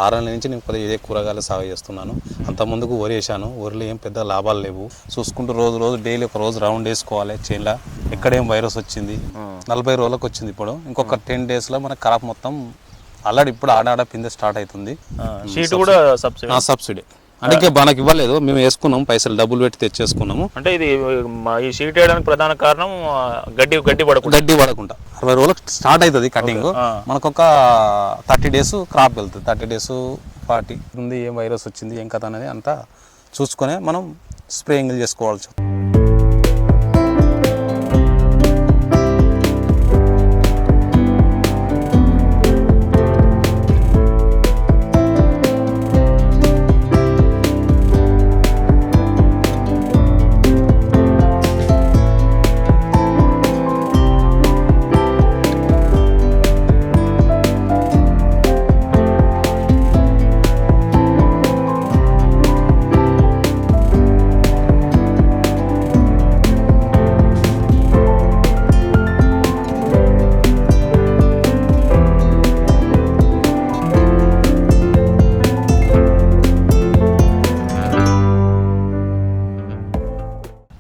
6 నెలల నుంచి నేను కొద్దిగా ఇదే కూరగాయల సాగు చేస్తున్నాను. అంత ముందుకు వరి వేసాను. వరిలో ఏం పెద్ద లాభాలు లేవు. చూసుకుంటూ రోజు డైలీ ఒక రోజు రౌండ్ వేసుకోవాలి చేనులో. ఎక్కడేం వైరస్ వచ్చింది 40 రోజులకు వచ్చింది. ఇప్పుడు ఇంకొక 10 డేస్లో మన క్రాప్ మొత్తం ఆల్రెడీ ఇప్పుడు ఆడాడ పిందె స్టార్ట్ అవుతుంది. షీట్ కూడా సబ్సిడీ అంటే మనకి ఇవ్వలేదు, మేము వేసుకున్నాం, పైసలు డబ్బులు పెట్టి తెచ్చేసుకున్నాము. అంటే ఇది ఈ షీట్ వేయడానికి ప్రధాన కారణం గడ్డి పడకుండా 60 రోజులకు స్టార్ట్ అవుతుంది కటింగ్. మనకు ఒక 30 డేస్ క్రాప్ వెళ్తుంది. 30 డేస్ 40 ఉంది. ఏం వైరస్ వచ్చింది ఏం కథ అనేది అంతా చూసుకొని మనం స్ప్రేయింగ్ చేసుకోవాల్సి.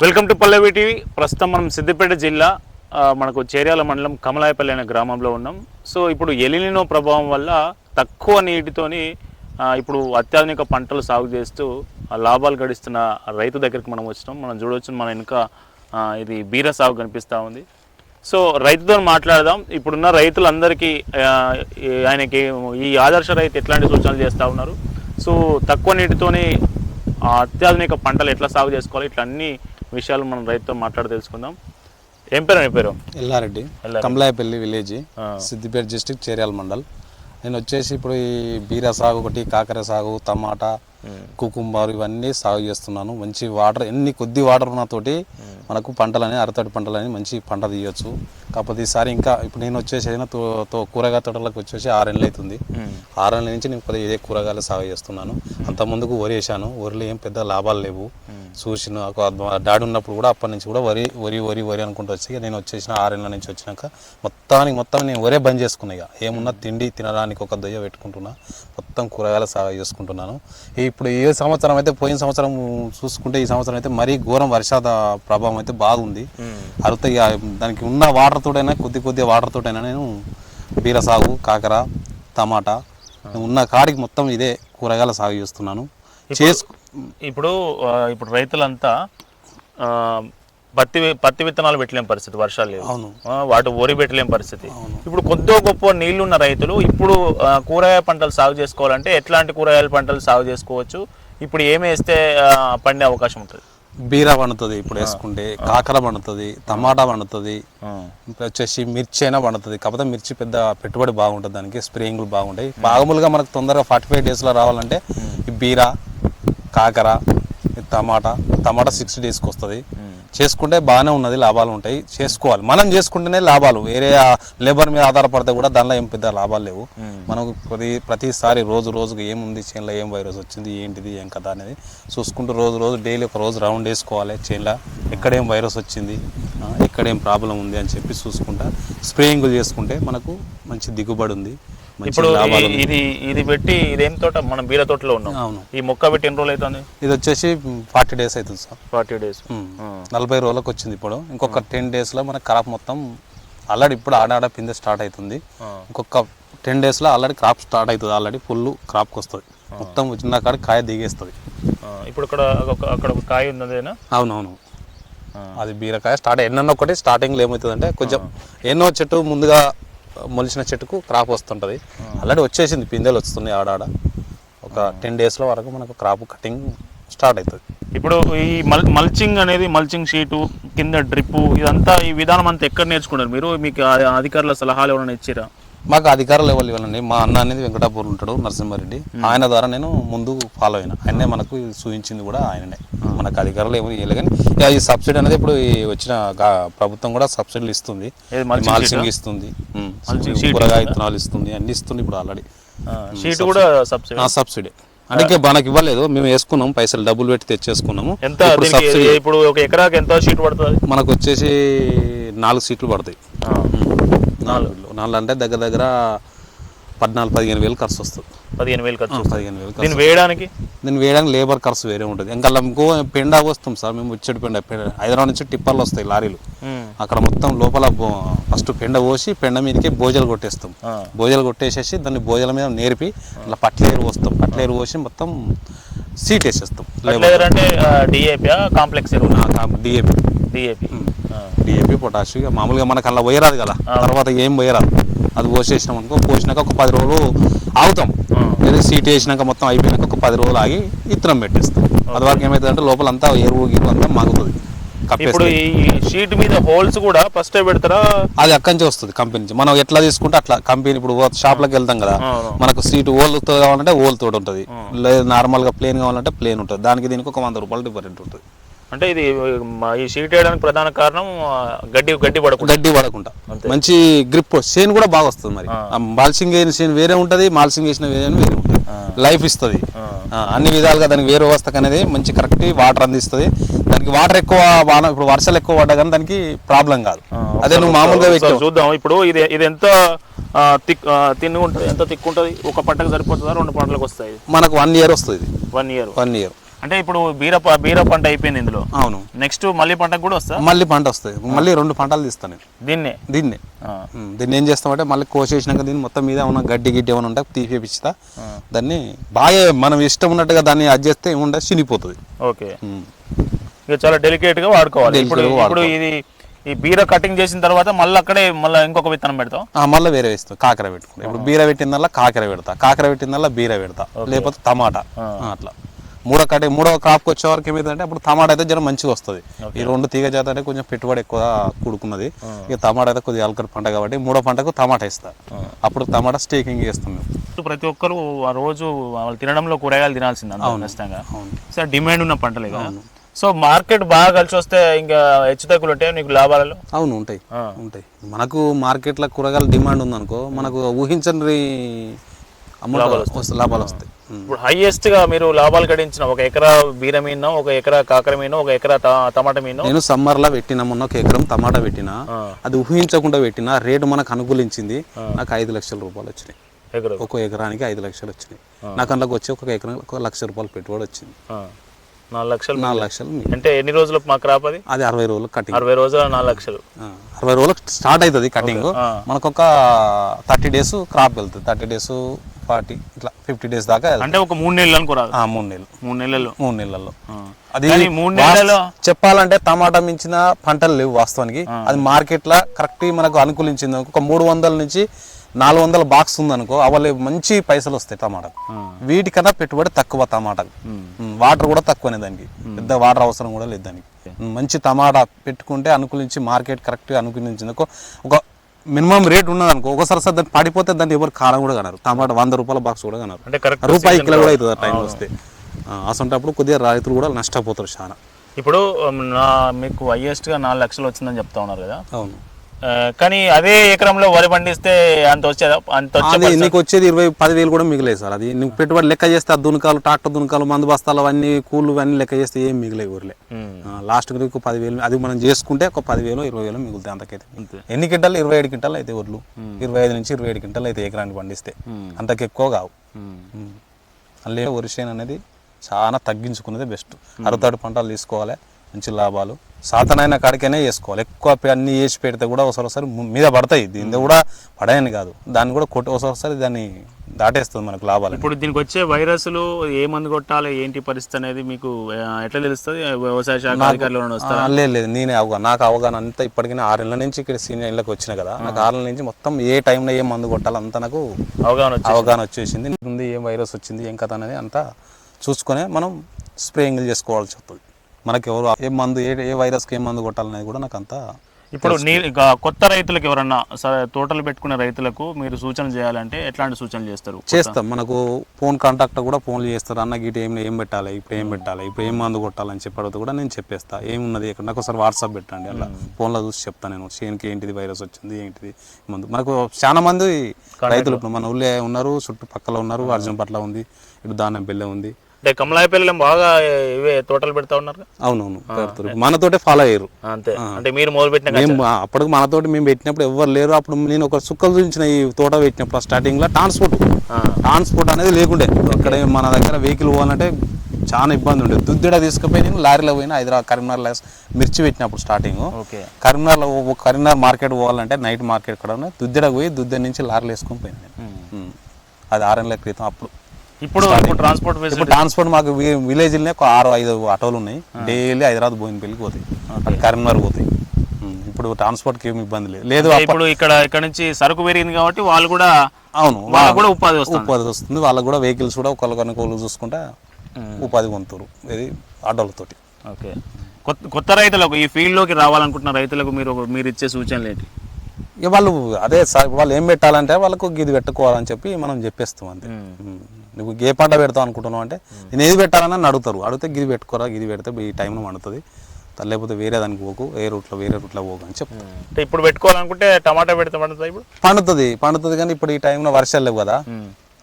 Welcome to Pallavi TV. ప్రస్తుతం మనం సిద్దిపేట జిల్లా మనకు చేర్యాల మండలం కమలాయపల్లి అనే గ్రామంలో ఉన్నాం. సో ఇప్పుడు ఎలినినో ప్రభావం వల్ల తక్కువ నీటితోని ఇప్పుడు అత్యాధునిక పంటలు సాగు చేస్తూ లాభాలు గడిస్తున్న రైతు దగ్గరికి మనం వచ్చినాం. మనం చూడవచ్చు మన వెనుక ఇది బీర సాగు కనిపిస్తూ ఉంది. సో రైతుతో మాట్లాడదాం. ఇప్పుడున్న రైతులందరికీ ఆయనకి ఈ ఆదర్శ రైతు ఎట్లాంటి సూచనలు చేస్తూ ఉన్నారు, సో తక్కువ నీటితోని అత్యాధునిక పంటలు ఎట్లా సాగు చేసుకోవాలి, ఇట్లా అన్ని విషయాలు మనం రైతుతో మాట్లాడి తెలుసుకుందాం. ఏం పేరు నీ పేరు? Ellareddy, Kamalayapalli village, Siddipet district, Cheryal mandal. నేను వచ్చేసి ఇప్పుడు ఈ బీర సాగు ఒకటి, కాకర సాగు, టమాటా, కుకుంబారు ఇవన్నీ సాగు చేస్తున్నాను. మంచి వాటర్, ఎన్ని కొద్ది వాటర్ ఉన్నతోటి మనకు పంటలని అరతడి పంటలని మంచి పంట తీయొచ్చు. కాకపోతే ఈసారి ఇంకా ఇప్పుడు నేను వచ్చేసి కూరగాయ తోటలకు వచ్చేసి 6 నెలలు అవుతుంది. 6 నెలల నుంచి నేను కొద్దిగా ఇదే కూరగాయలు సాగు చేస్తున్నాను. అంత ముందుకు వరి వేసాను. వరిలో ఏం పెద్ద లాభాలు లేవు. చూసిన డాడీ ఉన్నప్పుడు కూడా అప్పటి నుంచి కూడా వరి అనుకుంటూ వచ్చి నేను వచ్చేసిన 6 నెలల నుంచి వచ్చినాక మొత్తం నేను వరే బంద్ చేసుకున్నా. ఇక ఏమున్నా తిండి తినడానికి ఒక దొయ్య పెట్టుకుంటున్నా, మొత్తం కూరగాయలు సాగు చేసుకుంటున్నాను. ఇప్పుడు ఏ సంవత్సరం అయితే, పోయిన సంవత్సరం చూసుకుంటే ఈ సంవత్సరం అయితే మరీ ఘోరం వర్షాద ప్రభావం అయితే బాగుంది. అరుత దానికి ఉన్న వాటర్ తోటైనా కొద్ది వాటర్ తోటైనా నేను బీర సాగు, కాకర, టమాటా ఉన్న కాడికి మొత్తం ఇదే కూరగాయల సాగు చేస్తున్నాను. ఇప్పుడు రైతులంతా పత్తి విత్తనాలు పెట్టలేని పరిస్థితి, వర్షాలు లేవు, వాటి వరి పెట్టలేని పరిస్థితి. ఇప్పుడు కొద్దో గొప్ప నీళ్లున్న రైతులు ఇప్పుడు కూరగాయ పంటలు సాగు చేసుకోవాలంటే ఎట్లాంటి కూరగాయల పంటలు సాగు చేసుకోవచ్చు? ఇప్పుడు ఏమి వేస్తే పండే అవకాశం ఉంటుంది? బీర పండుతుంది ఇప్పుడు వేసుకుంటే, కాకర పండుతుంది, టమాటా పండుతుంది, వచ్చేసి మిర్చి అయినా పండుతుంది. కాకపోతే మిర్చి పెద్ద పెట్టుబడి బాగుంటుంది, దానికి స్ప్రేయింగ్లు బాగుంటాయి. మామూలుగా మనకు తొందరగా 45 డేస్లో రావాలంటే ఈ బీర, కాకర, టమాటా 60 డేస్కి వస్తుంది. చేసుకుంటే బాగానే ఉన్నది, లాభాలు ఉంటాయి. చేసుకోవాలి, మనం చేసుకుంటేనే లాభాలు. వేరే లేబర్ మీద ఆధారపడితే కూడా దానిలో ఏం పెద్ద లాభాలు లేవు. మనం ప్రతిసారి రోజుకి ఏముంది చేనులో, ఏం వైరస్ వచ్చింది, ఏంటిది ఏం కదా అనేది చూసుకుంటూ రోజు డైలీ ఒక రోజు రౌండ్ వేసుకోవాలి చేనులో. ఎక్కడేం వైరస్ వచ్చింది, ఎక్కడేం ప్రాబ్లం ఉంది అని చెప్పి చూసుకుంటా స్ప్రేయింగ్ చేసుకుంటే మనకు మంచి దిగుబడి ఉంది. ఇప్పుడు ఇది పెట్టి ఇదేం తోట? మనం బీర తోటలో ఉన్నాం. అవును. ఈ మొక్క పెట్టి ఎన్ని రోజులు అవుతుంది? ఇది వచ్చేసి 40 డేస్ అవుతుంది సార్. 40 డేస్, 40 రోజులకు వచ్చింది. ఇప్పుడు ఇంకొక 10 డేస్లో మన క్రాప్ మొత్తం ఆల్రెడీ ఇప్పుడు ఆడాడ పిందె స్టార్ట్ అవుతుంది. ఇంకొక 10 డేస్లో ఆల్రెడీ క్రాప్ స్టార్ట్ అవుతుంది. ఆల్రెడీ ఫుల్ క్రాప్కి వస్తుంది, మొత్తం చిన్న కాడ కాయ దిగేస్తుంది. ఇప్పుడు అక్కడ ఒక కాయ ఉన్నదేనా? అవునవును, అది బీరకాయ స్టార్ట్. ఎన్నో ఒకటి స్టార్టింగ్లో ఏమవుతుంది అంటే కొంచెం ఎన్నో చెట్టు ముందుగా మొలిచిన చెట్టుకు క్రాప్ వస్తుంటుంది. ఆల్రెడీ వచ్చేసింది, పిందెలు వస్తున్నాయి ఆడాడ. ఒక 10 డేస్లో వరకు మనకు క్రాప్ కటింగ్ స్టార్ట్ అవుతుంది. ఇప్పుడు ఈ మల్చింగ్ అనేది, మల్చింగ్ షీటు కింద డ్రిప్, ఇదంతా ఈ విధానం అంతా ఎక్కడ నేర్చుకున్నారు మీరు? మీకు అధికారుల సలహాలు ఎవరైనా ఇచ్చిరా? మాకు అధికారులు ఎవరు ఇవ్వాలండి. మా అన్న అనేది వెంకటాపూర్ ఉంటాడు, నరసింహారెడ్డి. ఆయన ద్వారా నేను ముందు ఫాలో అయినా. ఆయనే మనకు చూపించింది కూడా ఆయననే. మనకు అధికారులు ఎవరు ఇవ్వలేదు. కానీ ఈ సబ్సిడీ అనేది ఇప్పుడు వచ్చిన ప్రభుత్వం కూడా సబ్సిడీలు ఇస్తుంది, మాల్చింగ్ ఇస్తుంది, కూరగాయ విత్తనాలు ఇస్తుంది, అన్ని ఇస్తుంది ఇప్పుడు ఆల్రెడీ. షీట్ కూడా సబ్సిడీ అంటే మనకి ఇవ్వలేదు, మేము వేసుకున్నాం, పైసలు డబ్బులు పెట్టి తెచ్చేసుకున్నాము. ఎంత ఇప్పుడు ఒక ఎకరాకి ఎంత షీట్ పడుతుంది? మనకు వచ్చేసి 4 షీట్లు పడతాయి. 4 అంటే దగ్గర 14-15 వేలు ఖర్చు వస్తుంది. 15,000 ఖర్చు. 15,000 ఖర్చు. దీన్ని వేయడానికి లేబర్ ఖర్చు వేరే ఉంటుంది. ఇంకా పెండ వస్తాం సార్ మేము, వచ్చేటి పెండ హైదరాబాద్ నుంచి టిప్పర్లు వస్తాయి లారీలు, అక్కడ మొత్తం లోపల ఫస్ట్ పెండ పోసి పెండ మీదకి భోజలు కొట్టేస్తాం. భోజలు కొట్టేసేసి దాన్ని భోజల మీద నేర్పి అట్లా పట్లేరు పోస్తాం. పట్లేరు పోసి మొత్తం సీట్ వేసేస్తాం. అంటే డిఏపి కాంప్లెక్స్ డిఏపి పొటాష్ మామూలుగా మనకు అలా పోయరాదు కదా, తర్వాత ఏం పోయరాదు. అది పోసేసినాం అనుకో, పోసినాక ఒక 10 రోజులు ఆగుతాం. లేదా సీట్ వేసినాక మొత్తం అయిపోయినాక ఒక 10 రోజులు ఆగి ఇత్తనం పెట్టేస్తాం. అది వరకు ఏమవుతుంది అంటే లోపల అంతా ఎరువు గిరువు అంతా మాగుతుంది. ఇప్పుడు ఈ షీట్ మీద హోల్స్ కూడా ఫస్ట్ పెడతారా? అది అక్కడి నుంచి వస్తుంది కంపెనీ నుంచి. మనం ఎట్లా తీసుకుంటే అట్లా కంపెనీ. ఇప్పుడు షాప్లోకి వెళ్తాం కదా, మనకు సీట్ ఓల్తో కావాలంటే ఓల్ తోడు ఉంటుంది, లేదు నార్మల్గా ప్లేన్ కావాలంటే ప్లేన్ ఉంటుంది. దానికి దీనికి ఒక 100 రూపాయలు డిఫరెంట్ ఉంటుంది. అంటే ఇది ఈ షీట్ వేయడానికి ప్రధాన కారణం గడ్డి పడకుండా మంచి గ్రిప్, షేన్ కూడా బాగా వస్తుంది. మరి మాల్సింగ్ వేసిన షేన్ వేరే ఉంటుంది, మాల్సింగ్ వేసిన వేరే ఉంటుంది. లైఫ్ ఇస్తుంది అన్ని విధాలుగా. దానికి వేరే వ్యవస్థకు అనేది మంచి కరెక్ట్ వాటర్ అందిస్తుంది. దానికి వాటర్ ఎక్కువ ఇప్పుడు వర్షాలు ఎక్కువ పడ్డా కానీ దానికి ప్రాబ్లం కాదు. అదే నువ్వు మామూలుగా చూద్దాం. ఇప్పుడు ఇది ఎంత తిన్ను ఉంటుంది, ఎంత తిక్కు ఉంటుంది? ఒక పంటకు సరిపోతుందా, 2 పంటలకు వస్తాయి? మనకు 1 ఇయర్ వస్తుంది. 1 ఇయర్. 1 ఇయర్ అంటే ఇప్పుడు బీర పంట అయిపోయింది ఇందులో. అవును. నెక్స్ట్ మళ్ళీ పంటకు కూడా వస్తా? మళ్ళీ పంట వస్తుంది. మళ్ళీ 2 పంటలు తీస్తాను నేను. దీన్ని ఏం చేస్తామంటే మళ్ళీ కోసేసినాక దీన్ని మొత్తం మీద ఉన్న గడ్డి ఏమైనా ఉంటే తీసేపిస్తా. దాన్ని బాగా మనం ఇష్టం ఉన్నట్టుగా దాన్ని అడ్జస్ట్ చేస్తే ఏముంటే చినిపోతుంది. ఓకే. ఇక చాలా డెలికేట్ గా వాడుకోవాలి. ఇప్పుడు ఇది ఈ బీర కటింగ్ చేసిన తర్వాత మళ్ళీ అక్కడే ఇంకొక విత్తనం పెడతాం. మళ్ళీ వేరే వేస్తాం. కాకర పెట్టుకుంటాం. ఇప్పుడు బీర పెట్టిందల్లా కాకర పెడతా, కాకర పెట్టిందల్లా బీర పెడతా, లేకపోతే టమాటా. అట్లా మూడవ క్రాప్కి వచ్చే వరకు ఏమైందంటే అప్పుడు టమాటా అయితే జనం మంచిగా వస్తుంది. ఈ 2 తీగ జాత అంటే కొంచెం పెట్టుబడి ఎక్కువ కూడుకున్నది. ఇక టమాటా అయితే కొద్దిగా అలకటి పంట కాబట్టి 3వ పంటకు టమాటా ఇస్తా. అప్పుడు టమాటా స్టేకింగ్ చేస్తాం మేము. ప్రతి ఒక్కరు ఆ రోజు వాళ్ళు తినడంలో కూరగాయలు తినాల్సింది ఖచ్చితంగా. సార్ డిమాండ్ ఉన్న పంటలే కదా. సో మార్కెట్ బాగా కలిసి వస్తే ఇంకా హెచ్చు తగ్గులు ఉంటాయి నీకు లాభాలలో? అవును ఉంటాయి. మనకు మార్కెట్లో కూరగాయల డిమాండ్ ఉందనుకో, మనకు ఊహించని లాభాలు వస్తాయి. ఇప్పుడు హైయెస్ట్ గా మీరు లాభాలు గడించిన 1 ఎకరా బీర మీన, 1 ఎకరా కాకర మీన, 1 ఎకరా టమాటా మీన? నేను సమ్మర్ లో పెట్టినా, మొన్న 1 ఎకరం టమాటా పెట్టినా. అది ఊహించకుండా పెట్టినా, రేటు మనకు అనుకూలించింది. నాకు 5 లక్షల రూపాయలు వచ్చినాయి. 1 ఎకరానికి 5 లక్షలు వచ్చినాయి. నాకు అందులోకి వచ్చి 1 ఎకరం 1 లక్ష రూపాయలు పెట్టుబడి వచ్చింది. 4 లక్షలు. అంటే ఎన్ని రోజులు మా క్రాప్ అది? 60 రోజులు కటింగ్. 60 రోజులు 4 లక్షలు. 60 రోజులకు స్టార్ట్ అవుతుంది కటింగ్. మనకు ఒక 30 డేస్ క్రాప్ వెళ్తుంది. 30 డేస్ 40 ఇట్లా 50 డేస్ దాకా. అంటే ఒక 3 నెలలు అనుకోరాదు? 3 నెలల్లో. అది 3 నెలల్లో చెప్పాలంటే టమాటా మించిన పంటలు లేవు వాస్తవానికి. అది మార్కెట్ లో కరెక్ట్ మనకు అనుకూలించింది. ఒక 300 నుంచి 400 బాక్స్ ఉందనుకో, అవలే మంచి పైసలు వస్తాయి టమాటా. వీటికన్నా పెట్టుబడి తక్కువ టమాటాకు. వాటర్ కూడా తక్కువనే, దానికి పెద్ద వాటర్ అవసరం కూడా లేదు దానికి. మంచి టమాటా పెట్టుకుంటే అనుకూలించి మార్కెట్ కరెక్ట్గా అనుకూలించింది. ఒక మినిమం రేట్ ఉన్నది అనుకో, ఒకసారి దాన్ని పడిపోతే దాన్ని ఎవరు కాలం కూడా కనరు. టమాటా 100 రూపాయల బాక్స్ కూడా కనరు. రూపాయి కిలో కూడా అవుతుంది ఆ టైం వస్తే. అసంటప్పుడు కొద్దిగా రైతులు కూడా నష్టపోతారు చాలా. ఇప్పుడు మీకు హైయెస్ట్గా 4 లక్షలు వచ్చిందని చెప్తా ఉన్నారు కదా. అవును. కానీ అదే ఎకరంలో వరి పండిస్తే అంత వచ్చేదా? నీకు వచ్చేది 10,000 కూడా మిగిలేదు సార్. అది నువ్వు పెట్టుబడి లెక్క చేస్తే ఆ దునకాలు, ట్రాక్టర్ దునకాలు, మందు బస్తాలు అవన్నీ కూళ్ళు అన్ని లెక్క చేస్తే ఏం మిగిలే ఊర్లే. లాస్ట్ నీకు 10,000 అది మనం చేసుకుంటే ఒక 10,000 20,000 మిగులుతాయి అంతకైతే. ఎన్ని క్వింటాలు? 27 క్వింటాలు అయితే ఒడ్లు. 25 నుంచి 27 క్వింటాలు అయితే ఎకరానికి పండిస్తే. అంతకు ఎక్కువ కావు. అల్లే వరి చేను అనేది చాలా తగ్గించుకున్నది బెస్ట్. అరుతాడు పంటలు తీసుకోవాలి, మంచి లాభాలు. సాతనైన కాడికైనా వేసుకోవాలి. ఎక్కువ అన్ని వేసి పెడితే కూడా ఒకసారి మీద పడతాయి. దీని కూడా పడాయని కాదు, దాన్ని కూడా ఒకసారి దాన్ని దాటేస్తుంది మనకు లాభాలు. ఇప్పుడు దీనికి వచ్చే వైరస్లు ఏ మందు కొట్టాలి, ఏంటి పరిస్థితి అనేది మీకు ఎట్లా తెలుస్తుంది? వ్యవసాయ శాఖ అధికారులు వస్తారా? లేదు, నాకు అవగాహన అంతా ఇప్పటికీ 6 నెలల నుంచి ఇక్కడ సీనియర్ ఇళ్ళకి వచ్చిన కదా. నాకు 6 నెలల నుంచి మొత్తం ఏ టైంలో ఏ మందు కొట్టాలి అంతా నాకు అవగాహన వచ్చేసింది. ఏం వైరస్ వచ్చింది, ఏం కథ అనేది అంతా చూసుకొని మనం స్ప్రేయింగ్ చేసుకోవాల్సి వస్తుంది. మనకి ఎవరు ఏ మందు ఏ వైరస్కి ఏ మందు కొట్టాలనేది కూడా నాకు అంతా. ఇప్పుడు కొత్త రైతులకు ఎవరన్నా తోటలు పెట్టుకునే రైతులకు మీరు సూచన చేయాలంటే ఎట్లాంటి సూచనలు చేస్తాం. మనకు ఫోన్ కాంటాక్ట్ కూడా ఫోన్లు చేస్తారు. అన్న గీట ఏం పెట్టాలి, ఇప్పుడు ఏం మందు కొట్టాలని చెప్పి కూడా నేను చెప్పేస్తా. ఏమున్నది ఇక్కడ నాకు ఒకసారి వాట్సాప్ పెట్టండి, అలా ఫోన్లో చూసి చెప్తాను నేను. చేనుకి ఏంటిది వైరస్ వచ్చింది, ఏంటిది మందు. మనకు చాలా మంది రైతులు ఇప్పుడు మన ఊళ్ళో ఉన్నారు, చుట్టుపక్కల ఉన్నారు. అర్జున్ పట్ల ఉంది, ఇటు దానం పెళ్ళే ఉంది, అంటే కమలాయపల్లిలో బాగా ఇవే తోటలు పెడతా ఉన్నారు అవునవును పెడతారు. మనతోటే ఫాలో అయ్యారు. అంతే అంటే మీరు మొదలు పెట్టిన మేము అప్పటికి మనతోటి మేము పెట్టినప్పుడు ఎవరు లేరు. అప్పుడు నేను ఒక సుక్కలు చూపించిన ఈ తోట పెట్టినప్పుడు స్టార్టింగ్ లో ట్రాన్స్పోర్ట్ అనేది లేకుండే. ఇక్కడ మన దగ్గర వెహికల్ పోవాలంటే చాలా ఇబ్బంది ఉండేది. దుద్దిడ తీసుకుపోయి నేను లారీలో పోయినా హైదరాబాద్ కరీంనగర్లో మిర్చి పెట్టినప్పుడు స్టార్టింగ్ ఓకే కరీంనగర్ మార్కెట్ పోవాలంటే నైట్ మార్కెట్ కూడా దుద్దిడ పోయి దుద్ద నుంచి లారీలు వేసుకొని పోయింది నేను. అది 6 నెలల క్రితం. అప్పుడు ఇప్పుడు ట్రాన్స్పోర్ట్ ఇప్పుడు ట్రాన్స్పోర్ట్ మాకు విలేజ్లోనే ఒక 6-5 ఆటోలు ఉన్నాయి. డైలీ హైదరాబాద్ బోయినపల్లికి పోతాయి, కరీంనగర్ పోతాయి. ఇప్పుడు ట్రాన్స్పోర్ట్కి ఏమి ఇబ్బంది లేదు. ఇప్పుడు ఇక్కడ నుంచి సరుకు పెరిగింది కాబట్టి వాళ్ళు కూడా అవును వాళ్ళకు కూడా ఉపాధి వస్తుంది. వాళ్ళకు కూడా వెహికల్స్ కూడా ఒకళ్ళు చూసుకుంటా ఉపాధి పొందుతారు ఇది ఆటోలతోటి. ఓకే. కొత్త రైతులకు ఈ ఫీల్డ్లోకి రావాలనుకుంటున్న రైతులకు మీరు ఇచ్చే సూచనలు ఏంటి? ఇక వాళ్ళు అదే వాళ్ళు ఏం పెట్టాలంటే వాళ్ళకు గిది పెట్టుకోవాలని చెప్పి మనం చెప్పేస్తాం అంతే. నువ్వు ఏ పంట పెడతావు అనుకుంటున్నావు అంటే నేను ఏది పెట్టాలని అడుగుతారు. అడిగితే గిది పెట్టుకోరా, గిది పెడితే ఈ టైంలో పండుతుంది, లేకపోతే వేరే దానికి పోకు, వేరే రూట్లో పోకు అని చెప్తాను. అంటే ఇప్పుడు పెట్టుకోవాలనుకుంటే టమాటా పెడితే పండుతుంది. ఇప్పుడు పండుతుంది కానీ ఇప్పుడు ఈ టైంలో వర్షాలు లేవు కదా.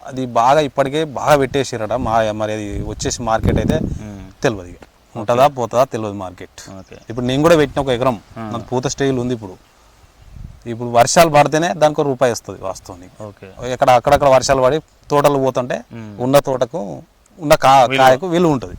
అది బాగా ఇప్పటికే బాగా పెట్టేసారట. మరి అది వచ్చేసి మార్కెట్ అయితే తెలియదు, ఇక ఉంటుందా పోతుందా తెలియదు మార్కెట్. ఇప్పుడు నేను కూడా పెట్టిన 1 ఎకరం నాకు పూత స్టేజ్లు ఉంది. ఇప్పుడు వర్షాలు పడితేనే దానికి రూపాయి వస్తుంది వాస్తవానికి. అక్కడక్కడ వర్షాలు పడి తోటలు పోతుంటే ఉన్న తోటకు ఉన్న కాయకు విలువ ఉంటుంది.